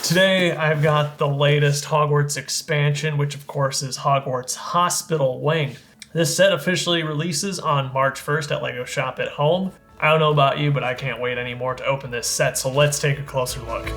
Today I've got the latest Hogwarts expansion, which of course is Hogwarts Hospital Wing. This set officially releases on March 1st at LEGO Shop at Home. I don't know about you, but I can't wait anymore to open this set, so let's take a closer look.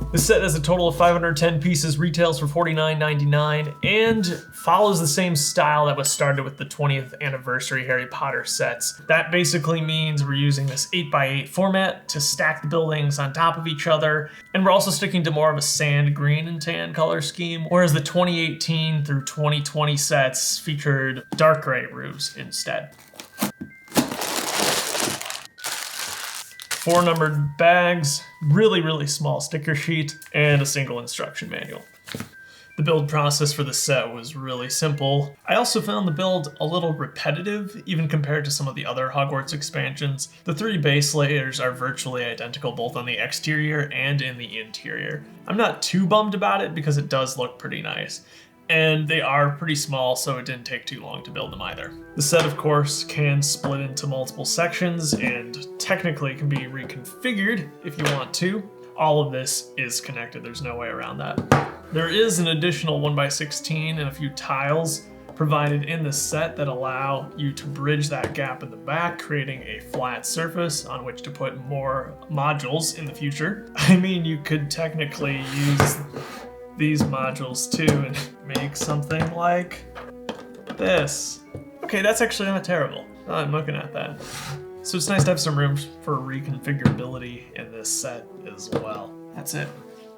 This set has a total of 510 pieces, retails for $49.99, and follows the same style that was started with the 20th anniversary Harry Potter sets. That basically means we're using this 8x8 format to stack the buildings on top of each other, and we're also sticking to more of a sand, green, and tan color scheme, whereas the 2018 through 2020 sets featured dark gray roofs instead. 4 numbered bags, really small sticker sheet, and a single instruction manual. The build process for the set was really simple. I also found the build a little repetitive, even compared to some of the other Hogwarts expansions. The 3 base layers are virtually identical both on the exterior and in the interior. I'm not too bummed about it because it does look pretty nice. And they are pretty small, so it didn't take too long to build them either. The set, of course, can split into multiple sections and technically can be reconfigured if you want to. All of this is connected, there's no way around that. There is an additional 1x16 and a few tiles provided in the set that allow you to bridge that gap in the back, creating a flat surface on which to put more modules in the future. I mean, you could technically use these modules too and make something like this. Okay, that's actually not terrible. I'm looking at that. So it's nice to have some room for reconfigurability in this set as well. That's it.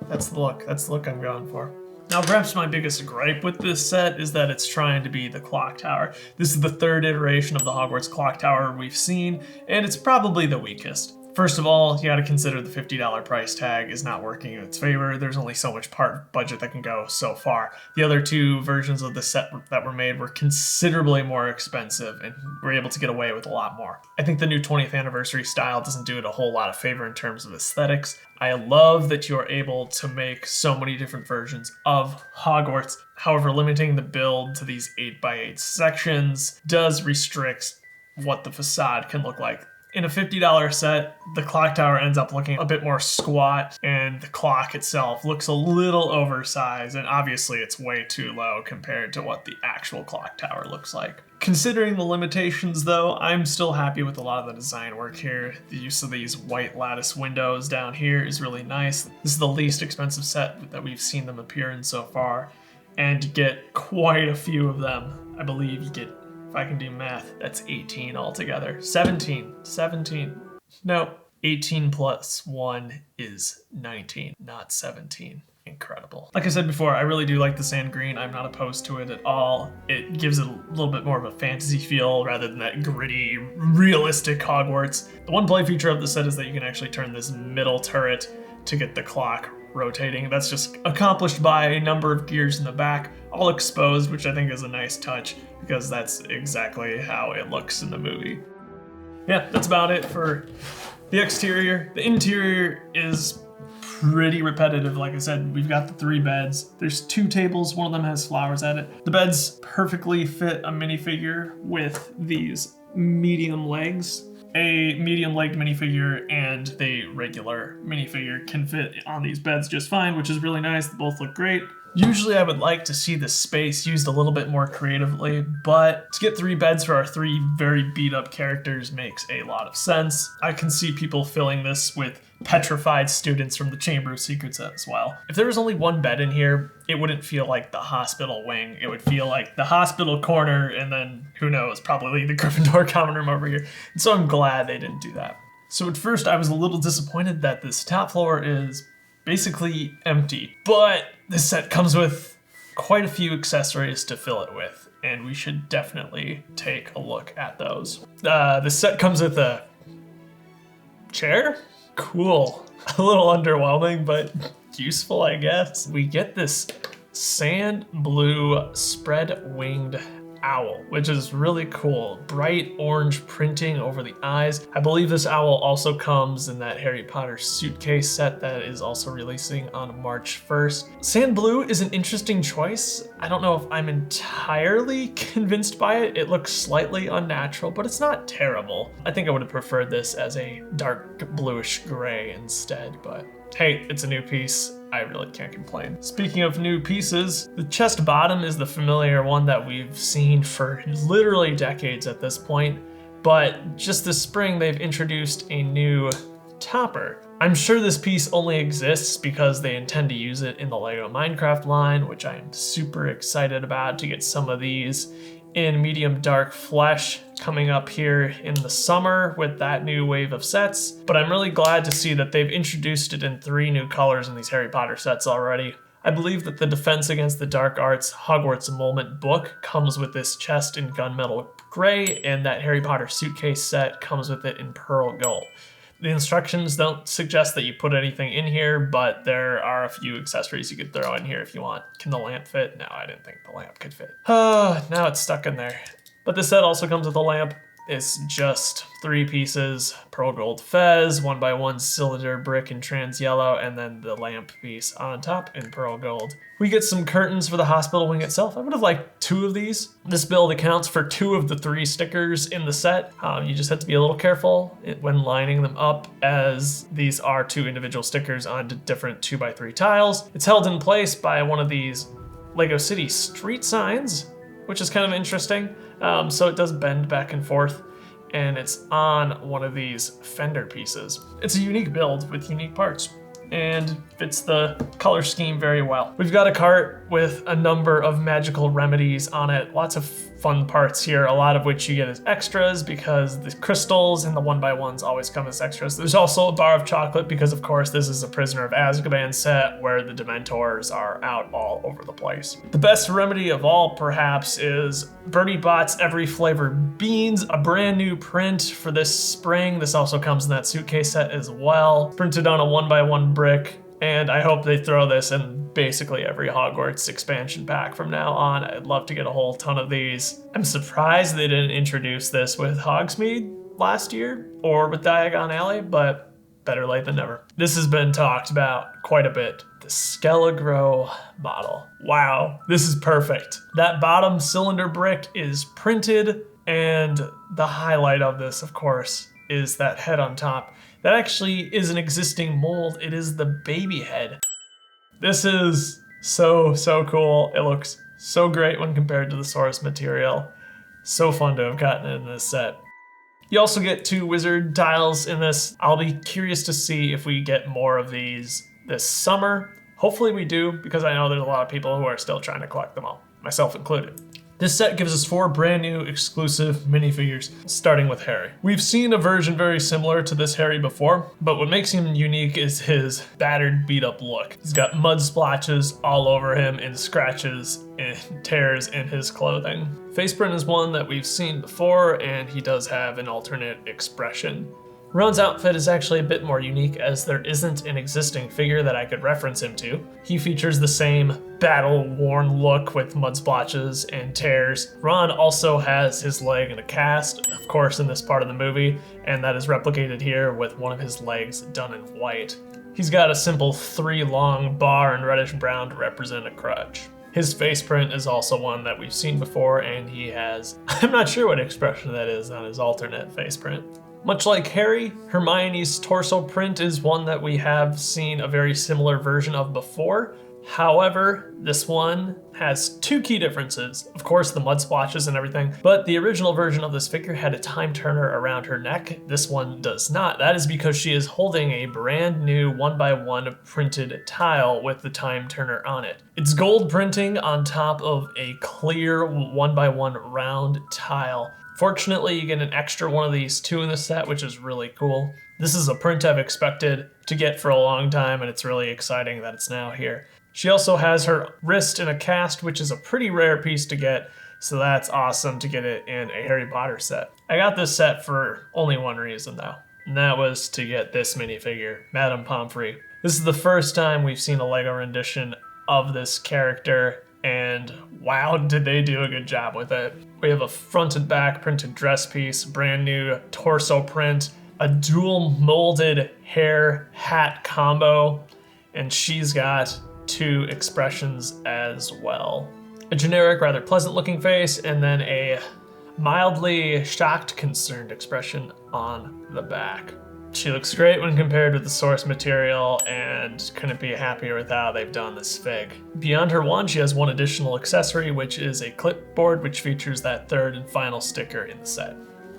That's the look I'm going for. Now, perhaps my biggest gripe with this set is that it's trying to be the clock tower. This is the 3rd iteration of the Hogwarts clock tower we've seen, and it's probably the weakest. First of all, you gotta consider the $50 price tag is not working in its favor. There's only so much part budget that can go so far. The other 2 versions of the set that were made were considerably more expensive and were able to get away with a lot more. I think the new 20th anniversary style doesn't do it a whole lot of favor in terms of aesthetics. I love that you're able to make so many different versions of Hogwarts. However, limiting the build to these 8x8 sections does restrict what the facade can look like. In a $50 set, the clock tower ends up looking a bit more squat, and the clock itself looks a little oversized, and obviously it's way too low compared to what the actual clock tower looks like. Considering the limitations though, I'm still happy with a lot of the design work here. The use of these white lattice windows down here is really nice. This is the least expensive set that we've seen them appear in so far, and you get quite a few of them. I believe you get, if I can do math, that's 18 altogether. 17. No, 18 plus 1 is 19, not 17. Incredible. Like I said before, I really do like the sand green. I'm not opposed to it at all. It gives it a little bit more of a fantasy feel rather than that gritty, realistic Hogwarts. The one play feature of the set is that you can actually turn this middle turret to get the clock rotating. That's just accomplished by a number of gears in the back, all exposed, which I think is a nice touch because that's exactly how it looks in the movie. Yeah, that's about it for the exterior. The interior is pretty repetitive. Like I said, we've got the 3 beds. There's 2 tables, one of them has flowers at it. The beds perfectly fit a minifigure with these medium legs. A medium-legged minifigure and the regular minifigure can fit on these beds just fine, which is really nice. They both look great. Usually I would like to see the space used a little bit more creatively, but to get 3 beds for our 3 very beat up characters makes a lot of sense. I can see people filling this with petrified students from the Chamber of Secrets as well. If there was only 1 bed in here, it wouldn't feel like the hospital wing. It would feel like the hospital corner, and then, who knows, probably the Gryffindor common room over here. And so I'm glad they didn't do that. So at first I was a little disappointed that this top floor is basically empty, but this set comes with quite a few accessories to fill it with, and we should definitely take a look at those. The set comes with a chair? Cool. A little underwhelming, but useful, I guess. We get this sand blue spread winged owl, which is really cool. Bright orange printing over the eyes. I believe this owl also comes in that Harry Potter suitcase set that is also releasing on March 1st. Sand blue is an interesting choice. I don't know if I'm entirely convinced by it. It looks slightly unnatural, but it's not terrible. I think I would have preferred this as a dark bluish gray instead, but hey, it's a new piece. I really can't complain. Speaking of new pieces, the chest bottom is the familiar one that we've seen for literally decades at this point, but just this spring they've introduced a new topper. I'm sure this piece only exists because they intend to use it in the LEGO Minecraft line, which I am super excited about to get some of these in medium dark flesh coming up here in the summer with that new wave of sets. But I'm really glad to see that they've introduced it in 3 new colors in these Harry Potter sets already. I believe that the Defense Against the Dark Arts Hogwarts Moment book comes with this chest in gunmetal gray, and that Harry Potter suitcase set comes with it in pearl gold. The instructions don't suggest that you put anything in here, but there are a few accessories you could throw in here if you want. Can the lamp fit? No, I didn't think the lamp could fit. Now it's stuck in there. But this set also comes with a lamp. It's just 3 pieces, pearl gold fez, 1x1 cylinder brick in trans yellow, and then the lamp piece on top in pearl gold. We get some curtains for the hospital wing itself. I would have liked 2 of these. This build accounts for 2 of the 3 stickers in the set. You just have to be a little careful when lining them up, as these are 2 individual stickers on different 2x3 tiles. It's held in place by one of these LEGO City street signs, which is kind of interesting. So it does bend back and forth, and it's on one of these fender pieces. It's a unique build with unique parts, and fits the color scheme very well. We've got a cart with a number of magical remedies on it. Lots of fun parts here, a lot of which you get as extras because the crystals and the 1x1s always come as extras. There's also a bar of chocolate because, of course, this is a Prisoner of Azkaban set where the Dementors are out all over the place. The best remedy of all, perhaps, is Bertie Bott's Every Flavor Beans, a brand new print for this spring. This also comes in that suitcase set as well. Printed on a 1x1 brick, and I hope they throw this in basically every Hogwarts expansion pack from now on. I'd love to get a whole ton of these. I'm surprised they didn't introduce this with Hogsmeade last year or with Diagon Alley, but better late than never. This has been talked about quite a bit. The Skelegro bottle. Wow, this is perfect. That bottom cylinder brick is printed, and the highlight of this, of course, is that head on top. That actually is an existing mold. It is the baby head. This is so cool. It looks so great when compared to the source material. So fun to have gotten in this set. You also get 2 wizard tiles in this. I'll be curious to see if we get more of these this summer. Hopefully we do, because I know there's a lot of people who are still trying to collect them all, myself included. This set gives us 4 brand new exclusive minifigures, starting with Harry. We've seen a version very similar to this Harry before, but what makes him unique is his battered, beat up look. He's got mud splotches all over him and scratches and tears in his clothing. Faceprint is one that we've seen before, and he does have an alternate expression. Ron's outfit is actually a bit more unique, as there isn't an existing figure that I could reference him to. He features the same battle-worn look with mud splotches and tears. Ron also has his leg in a cast, of course, in this part of the movie, and that is replicated here with one of his legs done in white. He's got a simple 3-long bar in reddish brown to represent a crutch. His face print is also one that we've seen before, and he has, I'm not sure what expression that is on his alternate face print. Much like Harry, Hermione's torso print is one that we have seen a very similar version of before. However, this one has 2 key differences. Of course, the mud splotches and everything, but the original version of this figure had a time turner around her neck. This one does not. That is because she is holding a brand new 1x1 printed tile with the time turner on it. It's gold printing on top of a clear 1x1 round tile. Fortunately, you get an extra one of these 2 in the set, which is really cool. This is a print I've expected to get for a long time, and it's really exciting that it's now here. She also has her wrist in a cast, which is a pretty rare piece to get, so that's awesome to get it in a Harry Potter set. I got this set for only one reason though, and that was to get this minifigure, Madame Pomfrey. This is the first time we've seen a LEGO rendition of this character, and wow, did they do a good job with it. We have a front and back printed dress piece, brand new torso print, a dual molded hair hat combo, and she's got 2 expressions as well. A generic, rather pleasant looking face, and then a mildly shocked, concerned expression on the back. She looks great when compared with the source material, and couldn't be happier with how they've done this fig. Beyond her wand, she has one additional accessory, which is a clipboard, which features that 3rd and final sticker in the set.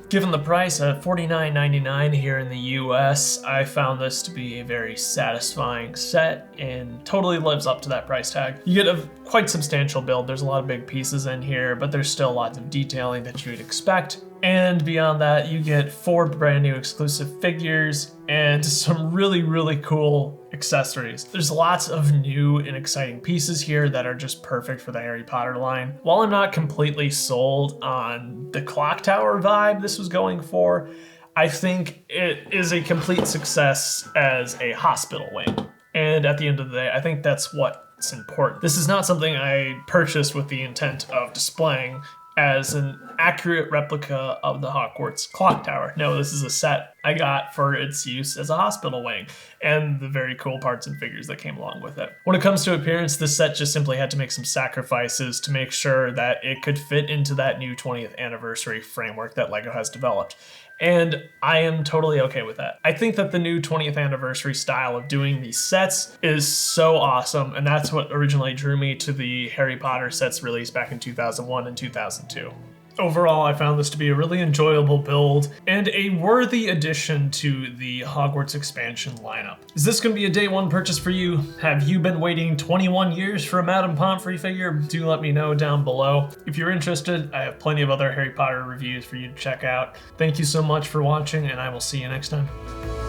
Given the price of $49.99 here in the US, I found this to be a very satisfying set and totally lives up to that price tag. You get a quite substantial build. There's a lot of big pieces in here, but there's still lots of detailing that you'd expect. And beyond that, you get 4 brand new exclusive figures and some really, really cool accessories. There's lots of new and exciting pieces here that are just perfect for the Harry Potter line. While I'm not completely sold on the clock tower vibe this was going for, I think it is a complete success as a hospital wing. And at the end of the day, I think that's what's important. This is not something I purchased with the intent of displaying as an accurate replica of the Hogwarts clock tower. No, this is a set I got for its use as a hospital wing and the very cool parts and figures that came along with it. When it comes to appearance, this set just simply had to make some sacrifices to make sure that it could fit into that new 20th anniversary framework that LEGO has developed. And I am totally okay with that. I think that the new 20th anniversary style of doing these sets is so awesome, and that's what originally drew me to the Harry Potter sets released back in 2001 and 2002. Overall, I found this to be a really enjoyable build and a worthy addition to the Hogwarts expansion lineup. Is this going to be a day one purchase for you? Have you been waiting 21 years for a Madame Pomfrey figure? Do let me know down below. If you're interested, I have plenty of other Harry Potter reviews for you to check out. Thank you so much for watching, and I will see you next time.